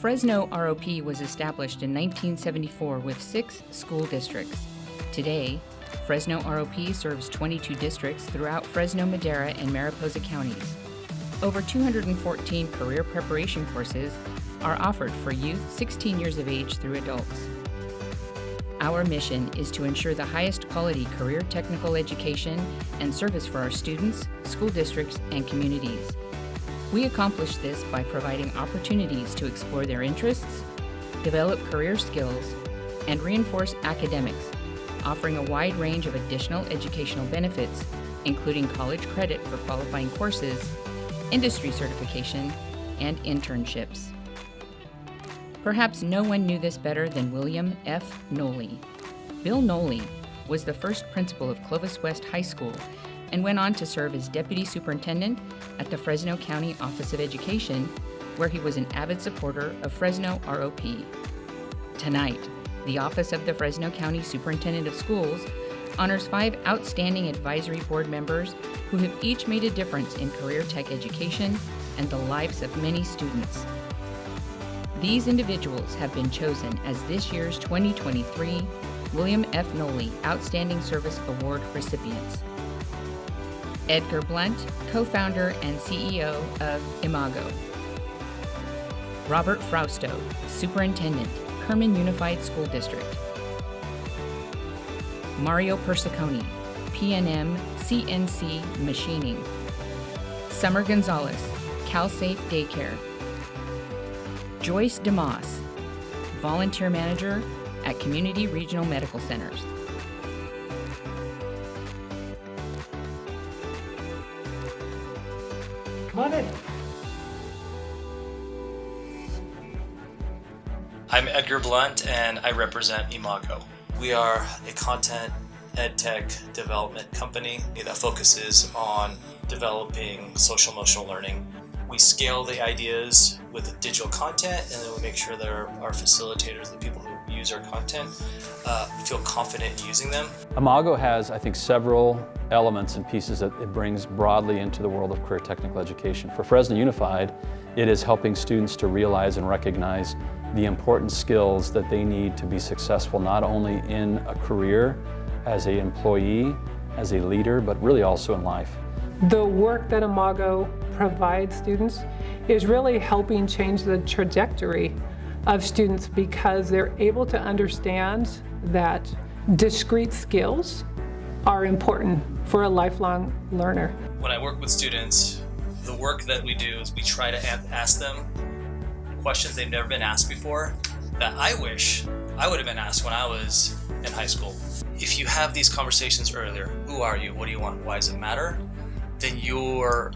Fresno ROP was established in 1974 with 6 school districts. Today, Fresno ROP serves 22 districts throughout Fresno, Madera, and Mariposa counties. Over 214 career preparation courses are offered for youth 16 years of age through adults. Our mission is to ensure the highest quality career technical education and service for our students, school districts, and communities. We accomplish this by providing opportunities to explore their interests, develop career skills, and reinforce academics, offering a wide range of additional educational benefits, including college credit for qualifying courses, industry certification, and internships. Perhaps no one knew this better than William F. Noli. Bill Noli was the first principal of Clovis West High School and went on to serve as deputy superintendent at the Fresno County Office of Education, where he was an avid supporter of Fresno ROP. Tonight, the Office of the Fresno County Superintendent of Schools honors 5 outstanding advisory board members who have each made a difference in career tech education and the lives of many students. These individuals have been chosen as this year's 2023 William F. Noli Outstanding Service Award recipients. Edgar Blunt, co-founder and CEO of Imago. Robert Frausto, Superintendent, Kerman Unified School District. Mario Persiconi, PNM CNC Machining. Summer Gonzalez, CalSafe Daycare. Joyce DeMoss, Volunteer Manager at Community Regional Medical Centers. Come on in. I'm Edgar Blunt and I represent Imago. We are a content edtech development company that focuses on developing social emotional learning. We scale the ideas with digital content, and then we make sure that our facilitators, the people who use our content, feel confident in using them. Imago has, I think, several elements and pieces that it brings broadly into the world of career technical education. For Fresno Unified, it is helping students to realize and recognize the important skills that they need to be successful not only in a career, as an employee, as a leader, but really also in life. The work that Imago provides students is really helping change the trajectory of students because they're able to understand that discrete skills are important for a lifelong learner. When I work with students, the work that we do is we try to ask them questions they've never been asked before that I wish I would have been asked when I was in high school. If you have these conversations earlier, who are you, what do you want, why does it matter, then you're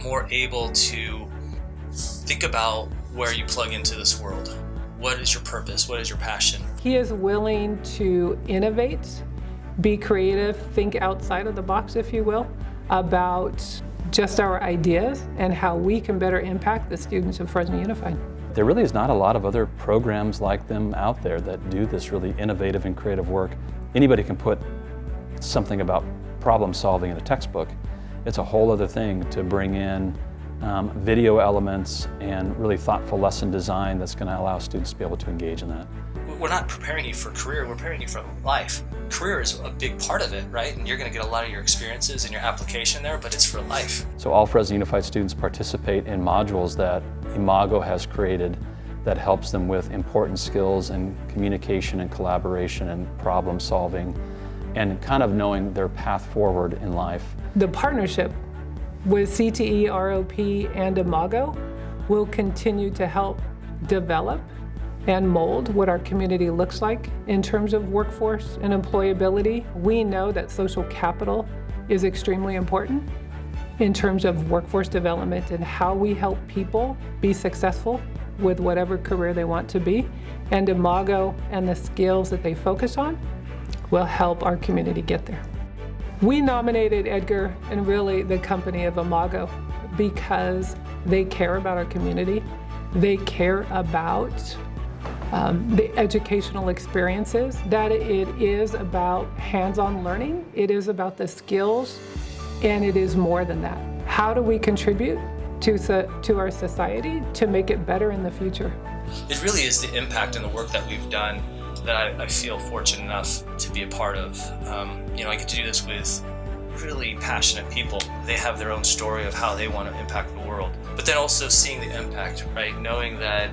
more able to think about where you plug into this world. What is your purpose? What is your passion? He is willing to innovate, be creative, think outside of the box, if you will, about just our ideas and how we can better impact the students of Fresno Unified. There really is not a lot of other programs like them out there that do this really innovative and creative work. Anybody can put something about problem solving in a textbook. It's a whole other thing to bring in video elements and really thoughtful lesson design that's going to allow students to be able to engage in that. We're not preparing you for career, we're preparing you for life. Career is a big part of it, right? And you're going to get a lot of your experiences and your application there, but it's for life. So all Fresno Unified students participate in modules that Imago has created that helps them with important skills in communication and collaboration and problem solving and kind of knowing their path forward in life. The partnership with CTE, ROP, and Imago will continue to help develop and mold what our community looks like in terms of workforce and employability. We know that social capital is extremely important in terms of workforce development and how we help people be successful with whatever career they want to be. And Imago and the skills that they focus on will help our community get there. We nominated Edgar and really the company of Imago because they care about our community. They care about the educational experiences, that it is about hands-on learning, it is about the skills, and it is more than that. How do we contribute to our society to make it better in the future. It really is the impact and the work that we've done that I feel fortunate enough to be a part of. I get to do this with really passionate people. They have their own story of how they want to impact the world. But then also seeing the impact, right? Knowing that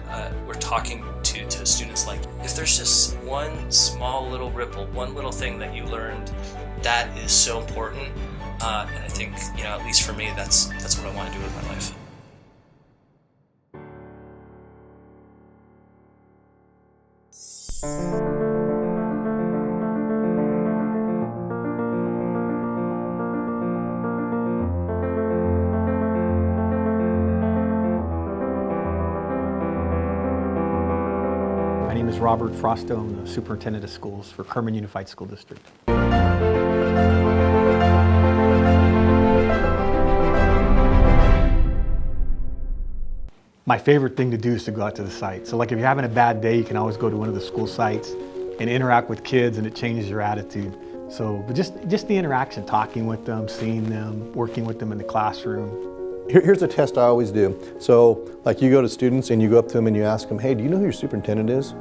we're talking to students, like, if there's just one small little ripple, one little thing that you learned, that is so important. And I think, at least for me, that's what I want to do with my life. My name is Robert Frosto. I'm the Superintendent of Schools for Kerman Unified School District. My favorite thing to do is to go out to the site. So like if you're having a bad day, you can always go to one of the school sites and interact with kids, and it changes your attitude. So but just the interaction, talking with them, seeing them, working with them in the classroom. Here's a test I always do. So like you go to students and you go up to them and you ask them, hey, do you know who your superintendent is?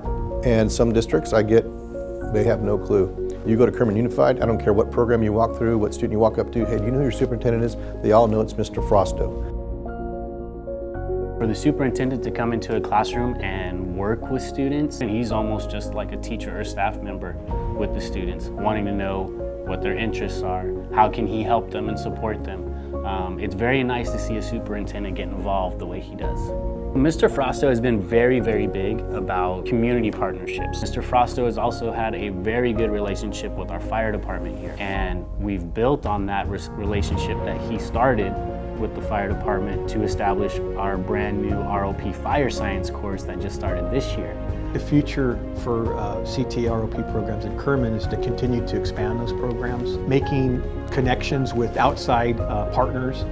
And some districts they have no clue. You go to Kerman Unified, I don't care what program you walk through, what student you walk up to, hey, do you know who your superintendent is? They all know it's Mr. Frosto. For the superintendent to come into a classroom and work with students, and he's almost just like a teacher or staff member with the students, wanting to know what their interests are, how can he help them and support them. It's very nice to see a superintendent get involved the way he does. Mr. Frosto has been very, very big about community partnerships. Mr. Frosto has also had a very good relationship with our fire department here, and we've built on that relationship that he started with the fire department to establish our brand new ROP fire science course that just started this year. The future for CT ROP programs at Kerman is to continue to expand those programs, making connections with outside partners.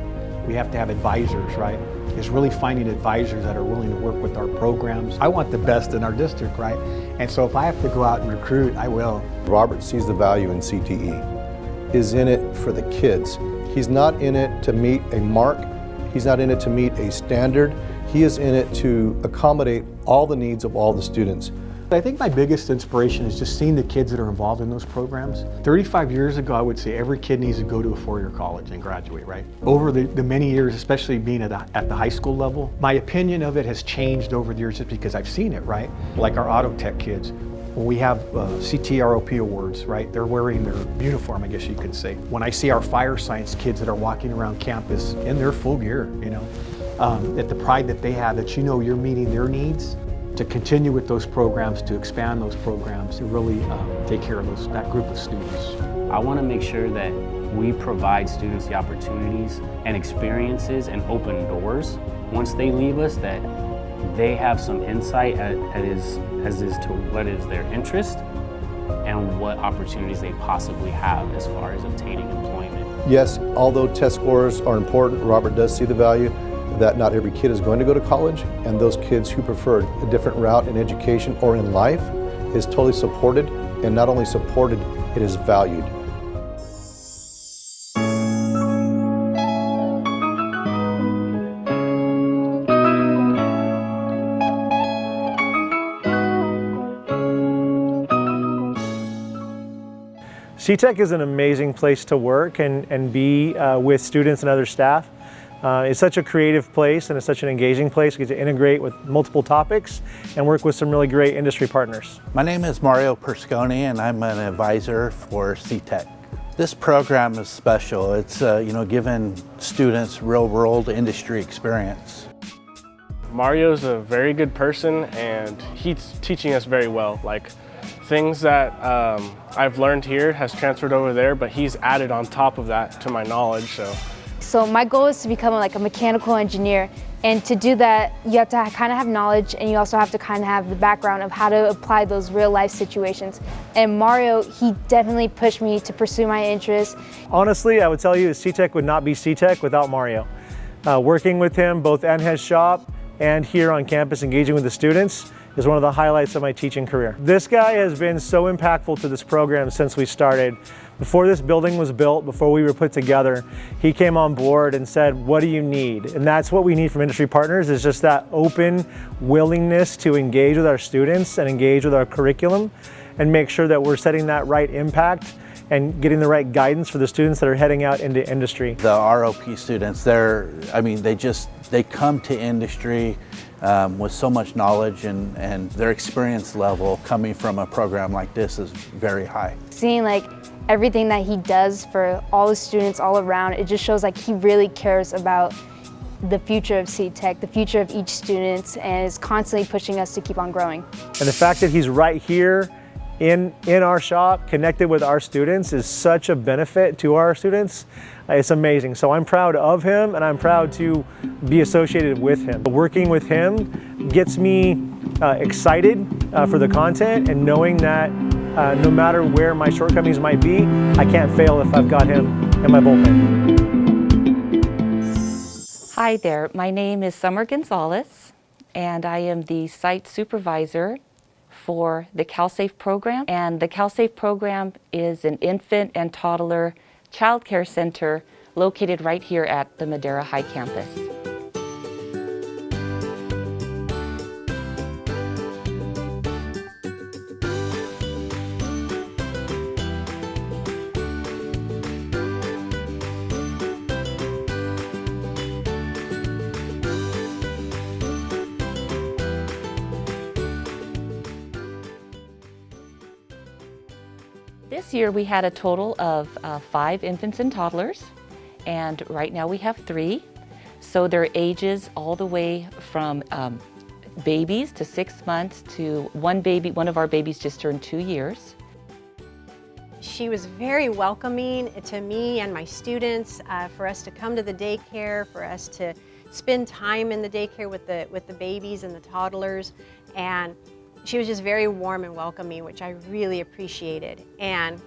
We have to have advisors, right? Is really finding advisors that are willing to work with our programs. I want the best in our district, right? And so if I have to go out and recruit, I will. Robert sees the value in CTE. He's in it for the kids. He's not in it to meet a mark. He's not in it to meet a standard. He is in it to accommodate all the needs of all the students. I think my biggest inspiration is just seeing the kids that are involved in those programs. 35 years ago, I would say every kid needs to go to a four-year college and graduate, right? Over the many years, especially being at the high school level, my opinion of it has changed over the years just because I've seen it, right? Like our auto tech kids. When we have CT ROP awards, right? They're wearing their uniform, I guess you could say. When I see our fire science kids that are walking around campus in their full gear, at the pride that they have, that you're meeting their needs, to continue with those programs, to expand those programs, to really take care of that group of students. I want to make sure that we provide students the opportunities and experiences and open doors once they leave us, that they have some insight as to what is their interest and what opportunities they possibly have as far as obtaining employment. Yes, although test scores are important, Robert does see the value that not every kid is going to go to college, and those kids who prefer a different route in education or in life is totally supported, and not only supported, it is valued. CTEC is an amazing place to work and be with students and other staff. It's such a creative place and it's such an engaging place. You get to integrate with multiple topics and work with some really great industry partners. My name is Mario Persconi and I'm an advisor for CTEC. This program is special. It's giving students real-world industry experience. Mario's a very good person and he's teaching us very well. Like things that I've learned here has transferred over there, but he's added on top of that to my knowledge. So my goal is to become like a mechanical engineer, and to do that you have to kind of have knowledge, and you also have to kind of have the background of how to apply those real life situations. And Mario, he definitely pushed me to pursue my interests. Honestly, I would tell you that CTEC would not be CTEC without Mario. Working with him both at his shop and here on campus engaging with the students is one of the highlights of my teaching career. This guy has been so impactful to this program since we started. Before this building was built, before we were put together, he came on board and said, what do you need? And that's what we need from industry partners, is just that open willingness to engage with our students and engage with our curriculum and make sure that we're setting that right impact and getting the right guidance for the students that are heading out into industry. The ROP students, they come to industry with so much knowledge, and their experience level coming from a program like this is very high. Seeing like everything that he does for all the students all around, it just shows like he really cares about the future of C-Tech, the future of each student, and is constantly pushing us to keep on growing. And the fact that he's right here in our shop, connected with our students, is such a benefit to our students. It's amazing. So I'm proud of him, and I'm proud to be associated with him. Working with him gets me excited for the content, and knowing that no matter where my shortcomings might be, I can't fail if I've got him in my bullpen. Hi there, my name is Summer Gonzalez, and I am the site supervisor for the CalSafe program. And the CalSafe program is an infant and toddler child care center located right here at the Madera High campus. This year we had a total of 5 infants and toddlers, and right now we have 3. So their ages all the way from babies to 6 months to one of our babies just turned 2 years. She was very welcoming to me and my students, for us to come to the daycare, for us to spend time in the daycare with the babies and the toddlers, and she was just very warm and welcoming, which I really appreciated. And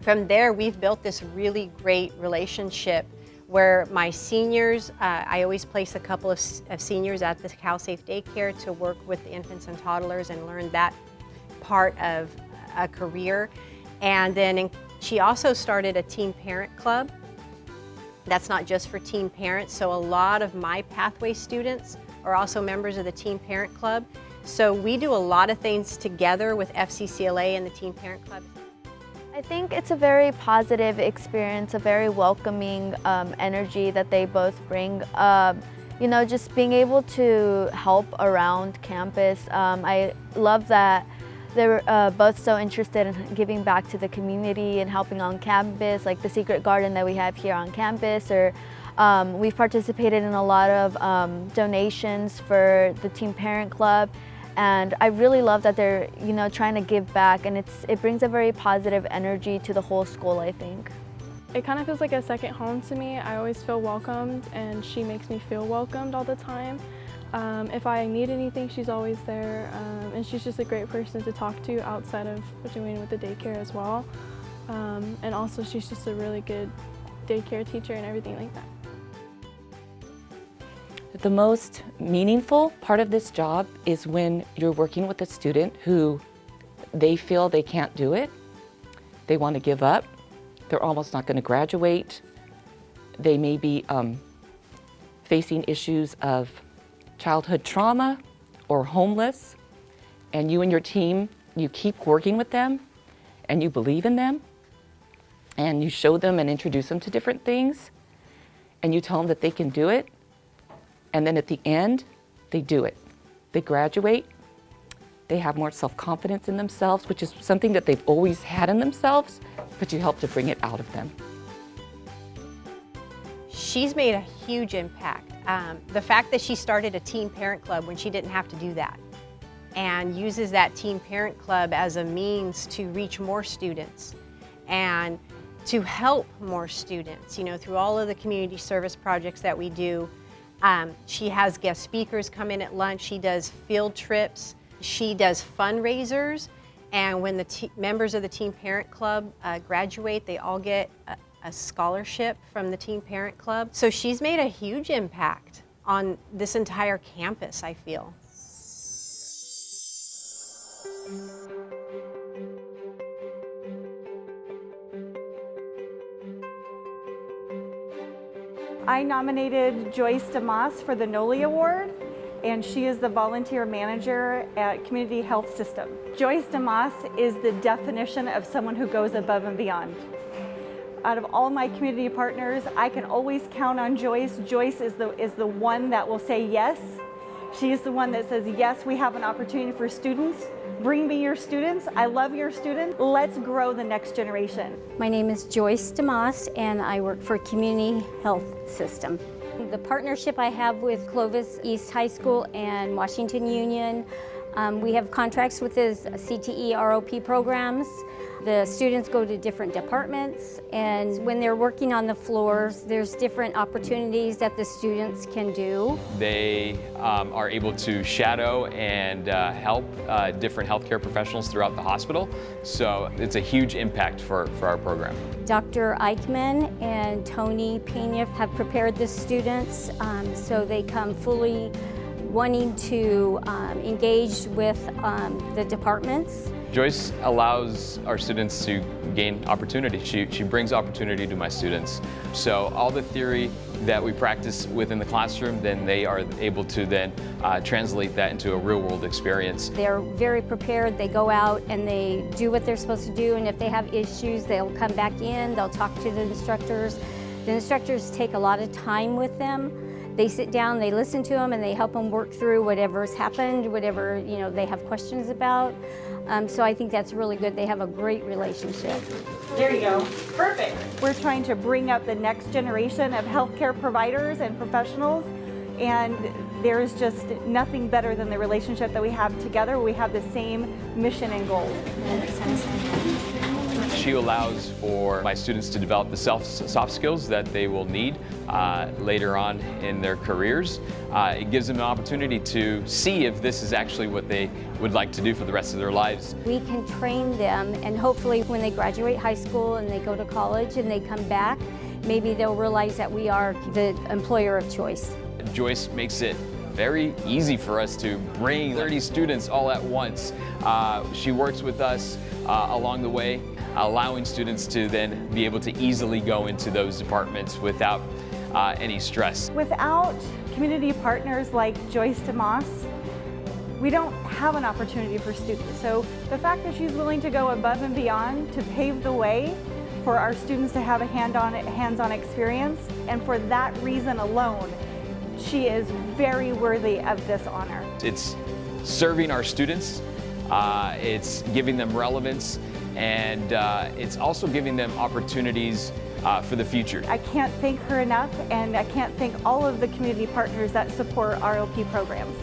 from there, we've built this really great relationship where my seniors, I always place a couple of seniors at the CalSafe daycare to work with the infants and toddlers and learn that part of a career. And then she also started a teen parent club. That's not just for teen parents, so a lot of my pathway students are also members of the teen parent club. So we do a lot of things together with FCCLA and the Teen Parent Club. I think it's a very positive experience, a very welcoming energy that they both bring. You know, just being able to help around campus. I love that they're both so interested in giving back to the community and helping on campus, like the secret garden that we have here on campus, or we've participated in a lot of donations for the Teen Parent Club. And I really love that they're, you know, trying to give back, and it brings a very positive energy to the whole school, I think. It kind of feels like a second home to me. I always feel welcomed, and she makes me feel welcomed all the time. If I need anything, she's always there, and she's just a great person to talk to outside of doing with the daycare as well. And also she's just a really good daycare teacher and everything like that. The most meaningful part of this job is when you're working with a student who they feel they can't do it, they want to give up, they're almost not going to graduate, they may be facing issues of childhood trauma or homeless, and you and your team, you keep working with them and you believe in them and you show them and introduce them to different things and you tell them that they can do it. And then at the end, they do it. They graduate, they have more self-confidence in themselves, which is something that they've always had in themselves, but you help to bring it out of them. She's made a huge impact. The fact that she started a teen parent club when she didn't have to do that, and uses that teen parent club as a means to reach more students and to help more students, you know, through all of the community service projects that we do. She has guest speakers come in at lunch, she does field trips, she does fundraisers, and when the members of the Teen Parent Club graduate, they all get a scholarship from the Teen Parent Club. So she's made a huge impact on this entire campus, I feel. I nominated Joyce DeMoss for the Noli Award, and she is the volunteer manager at Community Health System. Joyce DeMoss is the definition of someone who goes above and beyond. Out of all my community partners, I can always count on Joyce. Joyce is the one that will say yes. She is the one that says, yes, we have an opportunity for students. Bring me your students. I love your students. Let's grow the next generation. My name is Joyce DeMoss, and I work for Community Health System. The partnership I have with Clovis East High School and Washington Union, we have contracts with the CTE ROP programs. The students go to different departments, and when they're working on the floors, there's different opportunities that the students can do. They are able to shadow and help different healthcare professionals throughout the hospital, so it's a huge impact for our program. Dr. Eichmann and Tony Pena have prepared the students so they come fully wanting to engage with the departments. Joyce allows our students to gain opportunity. She brings opportunity to my students. So all the theory that we practice within the classroom, then they are able to then translate that into a real-world experience. They're very prepared. They go out and they do what they're supposed to do, and if they have issues, they'll come back in, they'll talk to the instructors. The instructors take a lot of time with them. They sit down, they listen to them, and they help them work through whatever's happened, whatever they have questions about. So I think that's really good. They have a great relationship. There you go. Perfect. We're trying to bring up the next generation of healthcare providers and professionals, and there's just nothing better than the relationship that we have together. We have the same mission and goals. She allows for my students to develop the soft skills that they will need later on in their careers. It gives them an opportunity to see if this is actually what they would like to do for the rest of their lives. We can train them, and hopefully when they graduate high school and they go to college and they come back, maybe they'll realize that we are the employer of choice. Joyce makes it very easy for us to bring 30 students all at once. She works with us along the way, allowing students to then be able to easily go into those departments without any stress. Without community partners like Joyce DeMoss, we don't have an opportunity for students. So the fact that she's willing to go above and beyond to pave the way for our students to have a hands-on experience, and for that reason alone, she is very worthy of this honor. It's serving our students, it's giving them relevance, and it's also giving them opportunities for the future. I can't thank her enough, and I can't thank all of the community partners that support ROP programs.